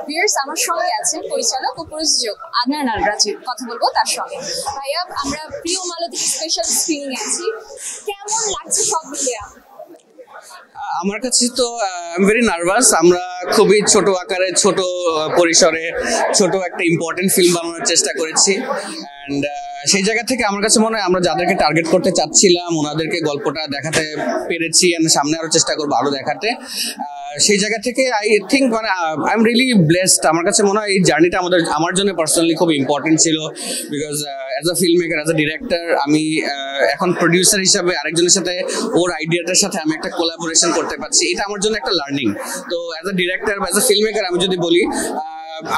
Viewers আমার সঙ্গে আছেন পরিচালক ও প্রযোজক আদনান আল রাজীব। কথা বলবো তার সঙ্গে। ভাইয়া, আমরা প্রিয় মালতী স্পেশাল স্ক্রিনিং আছি, কেমন লাগছে সব মিলিয়ে? আমার কাছে তো আই এম ভেরি নার্ভাস। আমরা খুবই ছোট আকারে, ছোট পরিসরে, ছোট একটা ইম্পর্টেন্ট ফিল্ম বানানোর চেষ্টা করেছি। অ্যান্ড সেই জায়গা থেকে আমার কাছে মনে হয় আমরা যাদেরকে টার্গেট করতে চাচ্ছিলাম ওনাদেরকে গল্পটা দেখাতে পেরেছি, অ্যান্ড সামনে আরও চেষ্টা করবো আরও দেখাতে। সেই জায়গা থেকে আই থিঙ্ক মানে আই এম রিয়েলি ব্লেসড। আমার কাছে মনে হয় এই জার্নিটা আমার জন্য পার্সোনালি খুব ইম্পর্টেন্ট ছিল, because as a film maker, as a director, আমি এখন প্রডিউসার হিসাবে আরেকজনের সাথে ওর আইডিয়াটার সাথে আমি একটা কোলাবোরেশন করতে পারছি। এটা আমার জন্য একটা লার্নিং। তো অ্যাজ আ ডিরেক্টর বা অ্যাজ আ ফিল্ম মেকার আমি যদি বলি,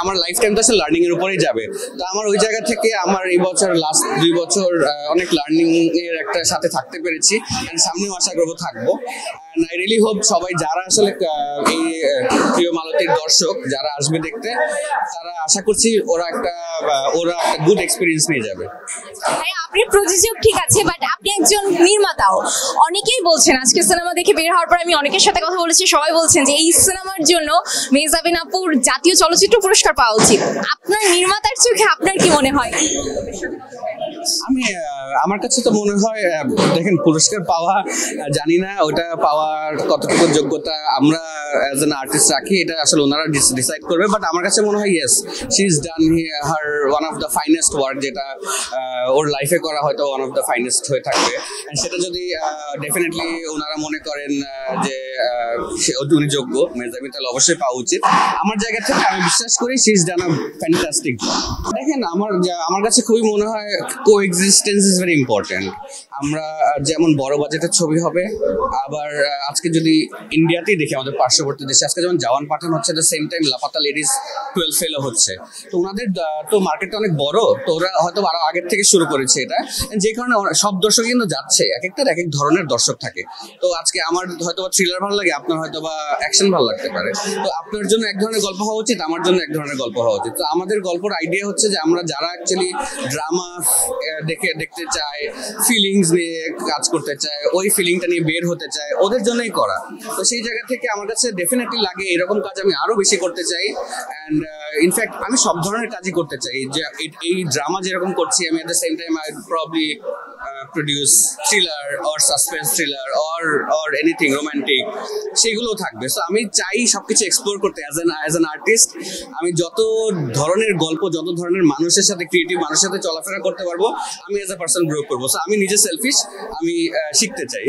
আমার লাইফ টাইম তো আসলে লার্নিং এর উপরেই যাবে। তো আমার ওই জায়গা থেকে আমার এই বছর লাস্ট 2 বছর অনেক লার্নিং এর একটা সাথে থাকতে পেরেছি, সামনেও আশা করবো থাকবো। অ্যান্ড আই রিয়েলি হোপ সবাই যারা আসলে এই প্রিয় মালতীর দর্শক যারা আসবে দেখতে, তারা আশা করছি ওরা একটা গুড এক্সপিরিয়েন্স নিয়ে যাবে। আপনি প্রযোজক ঠিক আছে, বাট আপনি একজন নির্মাতাও। অনেকেই বলছেন, আজকে সিনেমা দেখে বের হওয়ার পর আমি অনেকের সাথে কথা বলেছি, সবাই বলছেন যে এই সিনেমার জন্য মেহজাবিন আপুর জাতীয় চলচ্চিত্র পুরস্কার পাওয়া উচিত। আপনার নির্মাতার চোখে আপনার কি মনে হয়? আমার কাছে তো মনে হয়, দেখেন, পুরস্কার পাওয়া জানি না ওটা পাওয়ার কতটুকু যোগ্যতা আমরা অ্যাজ অ্যান আর্টিস্ট রাখি, এটা আসলে ওনারা ডিসাইড করবে। বাট আমার কাছে মনে হয় yes, she is done her one of the finest work, যেটা ওর লাইফে করা হয়তো ওয়ান অফ দ্য ফাইনেস্ট হয়ে থাকবে। সেটা যদি ডেফিনেটলি ওনারা মনে করেন যে উনি যোগ্য, মেহজাবিন, তাহলে অবশ্যই পাওয়া উচিত। আমার জায়গা থেকে আমি বিশ্বাস করি she is done a fantastic. দেখেন, আমার কাছে খুবই মনে হয় কোএক্সিস্টেন্স ইজ ভেরি ইম্পর্টেন্ট। আমরা যেমন বড় বাজেটের ছবি হবে, আবার আজকে যদি ইন্ডিয়াতেই দেখি আমাদের পার্শ্ববর্তী দেশে আজকে যেমন জওয়ান পাঠান হচ্ছে, the same time Laapataa ladies 12 ফেলও হচ্ছে। তো ওনাদের তো মার্কেটটা অনেক বড়, তো ওরা হয়তো আরো আগের থেকে শুরু করেছে এটা, যে কারণে সব দর্শক কিন্তু যাচ্ছে। এক একটার এক এক ধরনের দর্শক থাকে। তো আজকে আমার হয়তো বা থ্রিলার ভালো লাগে, আপনার হয়তো বা অ্যাকশন ভালো লাগতে পারে। তো আপনার জন্য এক ধরনের গল্প হওয়া উচিত, আমার জন্য এক ধরনের গল্প হওয়া উচিত। তো আমাদের গল্পের আইডিয়া হচ্ছে যে আমরা যারা অ্যাকচুয়ালি ড্রামা দেখতে চায়, ফিলিংস নিয়ে কাজ করতে চায়, ওই ফিলিংটা নিয়ে বের হতে চায়, ওদের জন্যই করা। তো সেই জায়গা থেকে আমার কাছে ডেফিনেটলি লাগে এরকম কাজ আমি আরো বেশি করতে চাই। অ্যান্ড ইনফ্যাক্ট আমি সব ধরনের কাজই করতে চাই। যে এই ড্রামা যেরকম করছি, আমি at the same time I probably produce thriller or suspense thriller or anything romantic, সেগুলোও থাকবে। সো আমি চাই সবকিছু এক্সপ্লোর করতে অ্যাজ অ্যান আর্টিস্ট। আমি যত ধরনের গল্প, যত ধরনের মানুষের সাথে, ক্রিয়েটিভ মানুষের সাথে চলাফেরা করতে পারবো, আমি অ্যাজ এ পার্সন গ্রো করবো। সো আমি নিজে সেলফিশ, আমি শিখতে চাই।